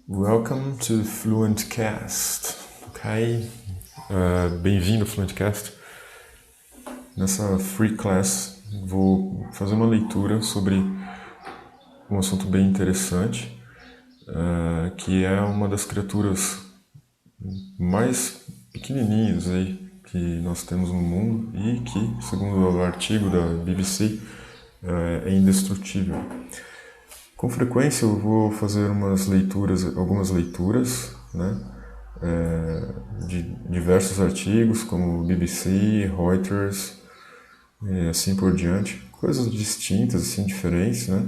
Welcome to Fluentcast, ok? Bem-vindo ao Fluentcast. Nessa free class vou fazer uma leitura sobre um assunto bem interessante, que é uma das criaturas mais pequenininhas aí que nós temos no mundo e que, segundo o artigo da BBC, é indestrutível. Com frequência eu vou fazer algumas leituras, né, de diversos artigos, como BBC, Reuters, e assim por diante, coisas distintas, assim, diferentes, né?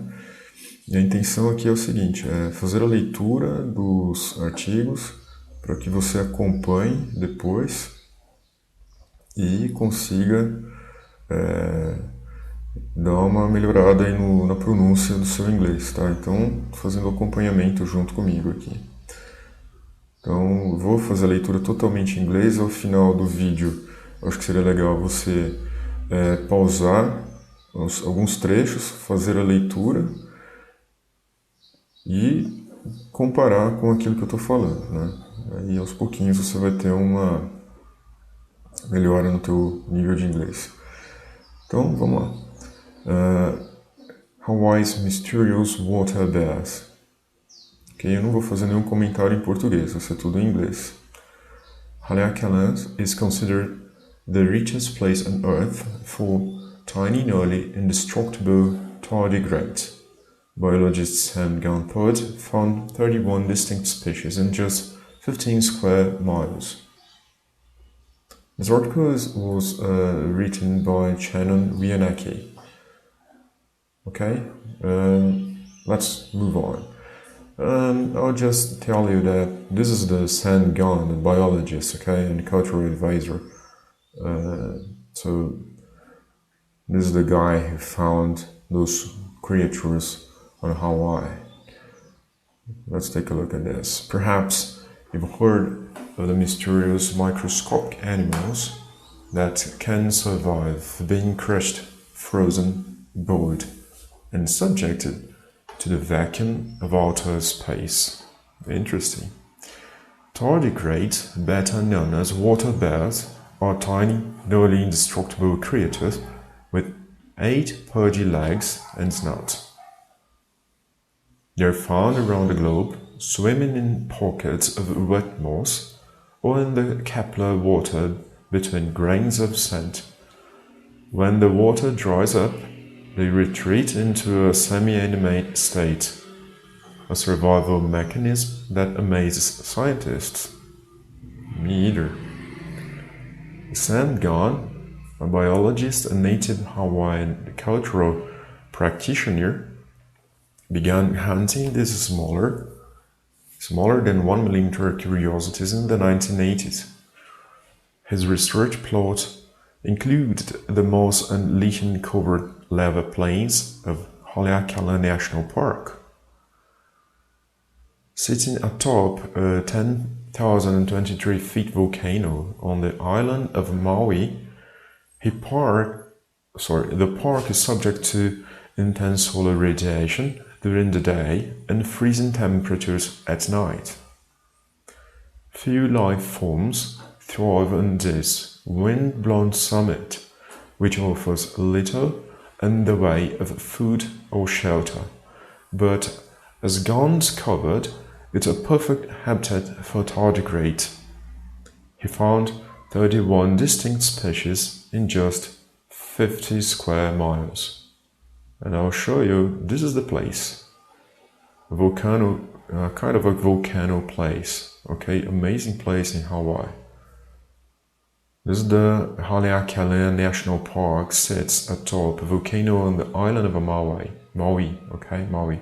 E a intenção aqui é o seguinte, é fazer a leitura dos artigos para que você acompanhe depois e consiga dar uma melhorada aí na pronúncia do seu inglês, tá? Então, fazendo acompanhamento junto comigo aqui. Então, vou fazer a leitura totalmente em inglês. Ao final do vídeo, acho que seria legal você pausar alguns trechos, fazer a leitura e comparar com aquilo que eu estou falando, né? Aí, aos pouquinhos, você vai ter uma melhora no teu nível de inglês. Então, vamos lá. Hawaii's Mysterious Water Bath. Ok, eu não vou fazer nenhum comentário em português, vai ser tudo em inglês. Haleakala is considered the richest place on Earth for tiny, nearly indestructible tardigrades. Biologists have gone forward found 31 distinct species in just 15 square miles. This article was written by Shannon Wienecke. Okay, let's move on. I'll just tell you that this is the Sam Gunn, the biologist, okay, and cultural advisor. So this is the guy who found those creatures on Hawaii. Let's take a look at this. Perhaps you've heard of the mysterious microscopic animals that can survive being crushed, frozen, boiled, and subjected to the vacuum of outer space. Interesting. Tardigrades, better known as water bears, are tiny, nearly indestructible creatures with 8 pudgy legs and snouts. They are found around the globe, swimming in pockets of wet moss or in the Kepler water between grains of sand. When the water dries up, they retreat into a semi-animate state, a survival mechanism that amazes scientists. Me either. Sam Gunn, a biologist and native Hawaiian cultural practitioner, began hunting these smaller than 1 millimeter curiosities in the 1980s. His research plot included the moss and lichen-covered lava plains of Haleakala National Park. Sitting atop a 10,023 feet volcano on the island of Maui, the park is subject to intense solar radiation during the day and freezing temperatures at night. Few life forms thrive on this wind-blown summit, which offers little in the way of food or shelter, but as Gunn discovered, it's a perfect habitat for tardigrades. He found 31 distinct species in just 50 square miles. And I'll show you, this is the place. A volcano, kind of a volcano place, okay? Amazing place in Hawaii. This is the Haleakala National Park, sits atop a volcano on the island of Maui, okay? Maui.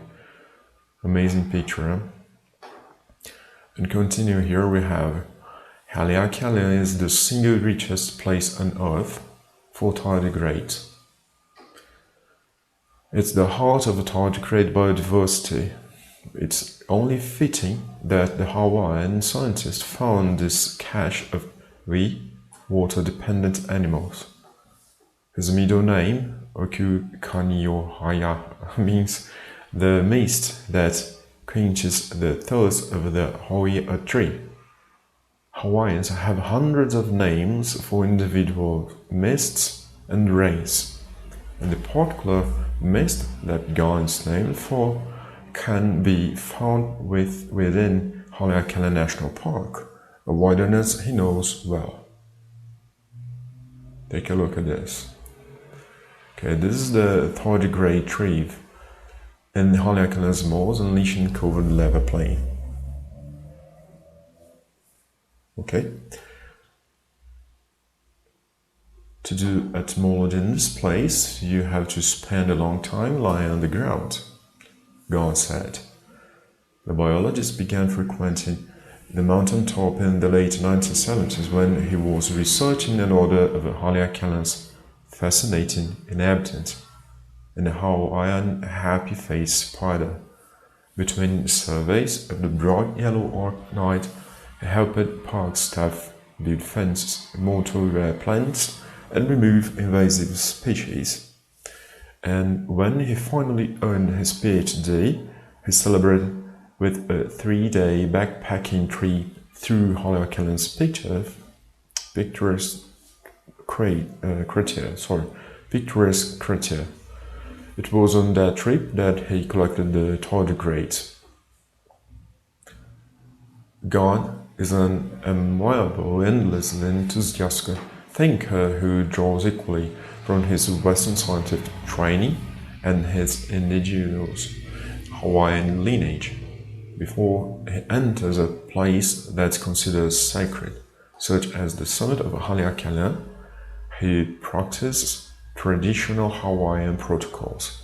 Amazing picture, huh? And continue here, we have Haleakala is the single richest place on Earth for tardigrades. It's the heart of the tardigrade biodiversity. It's only fitting that the Hawaiian scientists found this cache of water-dependent animals. His middle name, Okukaniohaya, means the mist that quenches the thirst of the Hawaiian tree. Hawaiians have hundreds of names for individual mists and rains, and the particular mist that God is named for can be found within Haleakala National Park, a wilderness he knows well. Take a look at this. Okay, this is the tardigrade tree in Haleakala's Moors and lichen-covered lava plain. Okay. To do etymology in this place, you have to spend a long time lying on the ground, God said. The biologist began frequenting the mountaintop in the late 1970s when he was researching an order of Haleakala's fascinating inhabitant, in the Hawaiian happy-faced spider. Between surveys of the bright yellow arachnid, he helped park staff build fences, monitor rare plants, and remove invasive species. And when he finally earned his PhD, he celebrated with a 3-day backpacking trip through Haleakala's picturesque crater. It was on that trip that he collected the tardigrades. God is an amiable, endlessly enthusiastic thinker who draws equally from his Western scientific training and his indigenous Hawaiian lineage before he enters a place that's considered sacred, such as the summit of Haleakala. He practices traditional Hawaiian protocols.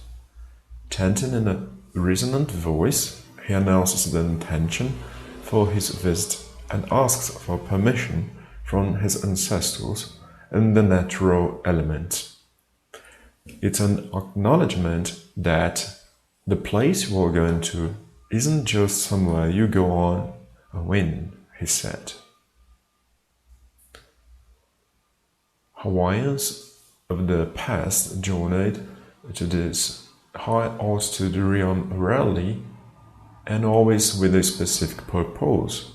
Chanting in a resonant voice, he announces the intention for his visit and asks for permission from his ancestors and the natural elements. It's an acknowledgement that the place we're going to isn't just somewhere you go on a whim, he said. Hawaiians of the past journeyed to this high altitude realm rarely and always with a specific purpose.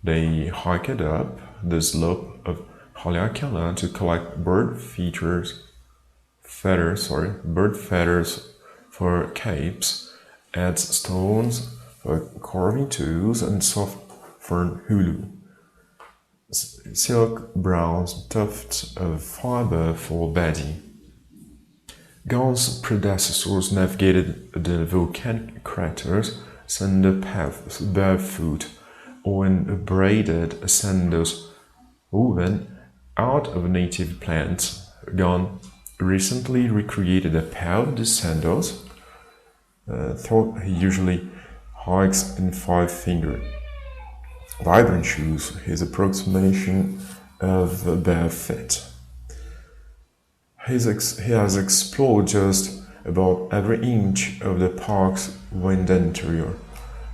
They hiked up the slope of Haleakala to collect bird feathers for capes, add stones for carving tools, and soft fern hulu, silk brown tufts of fiber for bedding. God's predecessors navigated the volcanic craters, cinder paths barefoot, or in braided sandals woven out of native plants. God recently recreated a pair of these sandals, thought he usually hikes in 5-finger. Vibrant shoes, his approximation of bare feet. He has explored just about every inch of the park's wind interior.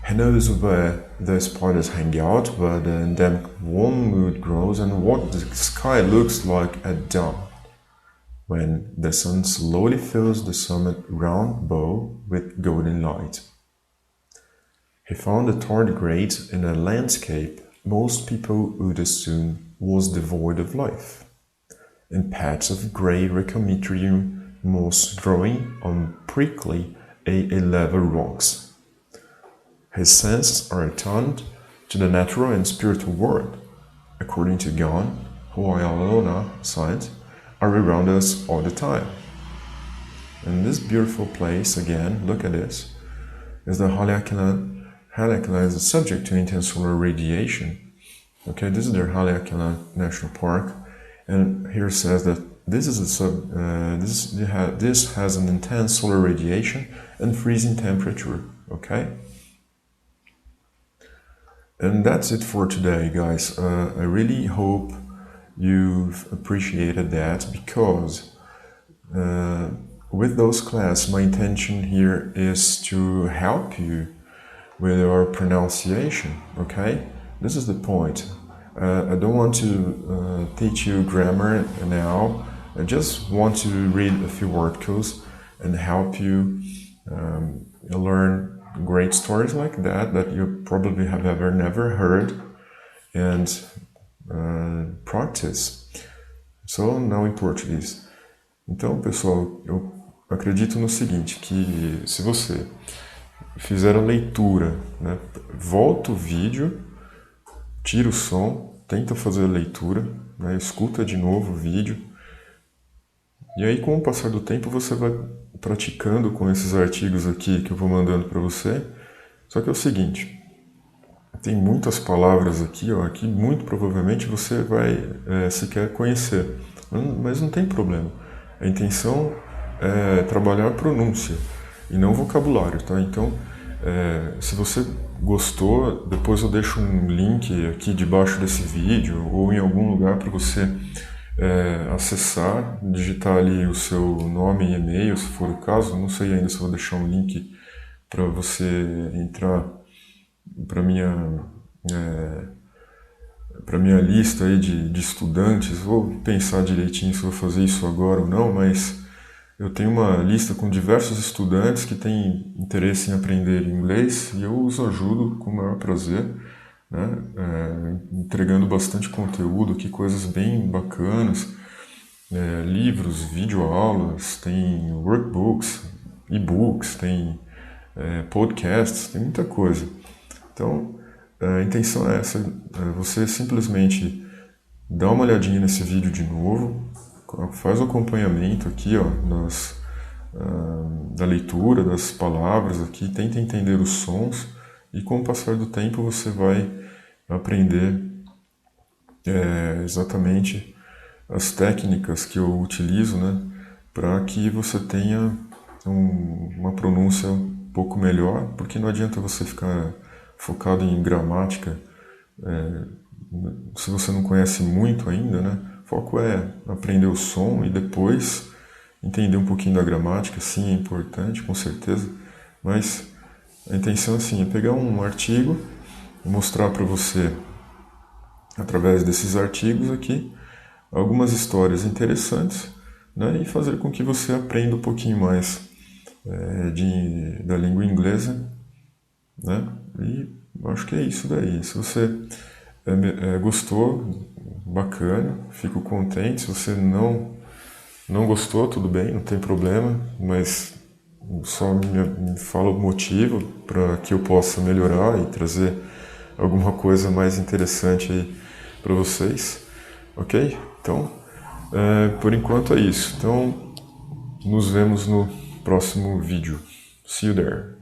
He knows where the spiders hang out, where the endemic warm mood grows, and what the sky looks like at dawn, when the sun slowly fills the summit round bow with golden light. He found the tardigrade in a landscape most people would assume was devoid of life, in patches of grey Recomitrium moss growing on prickly lava rocks. His senses are attuned to the natural and spiritual world. According to God, Hawaiian signs are around us all the time. And this beautiful place, again, look at this, is the Haleakala. Haleakala is subject to intense solar radiation. Okay, this is their Haleakala National Park, and here it says that this has an intense solar radiation and freezing temperature. Okay, and that's it for today, guys. I really hope you've appreciated that, because with those classes, my intention here is to help you with your pronunciation. Okay, this is the point. I don't want to teach you grammar now. I just want to read a few articles and help you learn great stories like that you probably have never heard and practice. So, now em português. Então, pessoal, eu acredito no seguinte, que se você fizer a leitura, né, volta o vídeo, tira o som, tenta fazer a leitura, né, escuta de novo o vídeo, e aí com o passar do tempo você vai praticando com esses artigos aqui que eu vou mandando para você. Só que é o seguinte, tem muitas palavras aqui, ó, que muito provavelmente você vai sequer conhecer, mas não tem problema. A intenção é trabalhar a pronúncia e não vocabulário, tá? Então, se você gostou, depois eu deixo um link aqui debaixo desse vídeo ou em algum lugar para você acessar, digitar ali o seu nome e e-mail, se for o caso. Não sei ainda se vou deixar um link para você entrar para minha lista aí de estudantes. Vou pensar direitinho se vou fazer isso agora ou não, mas eu tenho uma lista com diversos estudantes que têm interesse em aprender inglês e eu os ajudo com o maior prazer, né? Entregando bastante conteúdo aqui, coisas bem bacanas, livros, videoaulas, tem workbooks, e-books, tem podcasts, tem muita coisa. Então, a intenção é essa, você simplesmente dá uma olhadinha nesse vídeo de novo, faz o acompanhamento aqui, ó, da leitura das palavras aqui, tenta entender os sons e com o passar do tempo você vai aprender exatamente as técnicas que eu utilizo, né, para que você tenha uma pronúncia um pouco melhor, porque não adianta você ficar focado em gramática se você não conhece muito ainda, né? O foco é aprender o som e depois entender um pouquinho da gramática. Sim, é importante, com certeza, mas a intenção assim, é pegar um artigo e mostrar para você, através desses artigos aqui, algumas histórias interessantes, né? E fazer com que você aprenda um pouquinho mais da língua inglesa, né? E acho que é isso daí. Se você gostou, bacana, fico contente. Se você não gostou, tudo bem, não tem problema, mas só me fala o motivo para que eu possa melhorar e trazer alguma coisa mais interessante aí para vocês, ok? Então, por enquanto é isso. Então, nos vemos no próximo vídeo. See you there!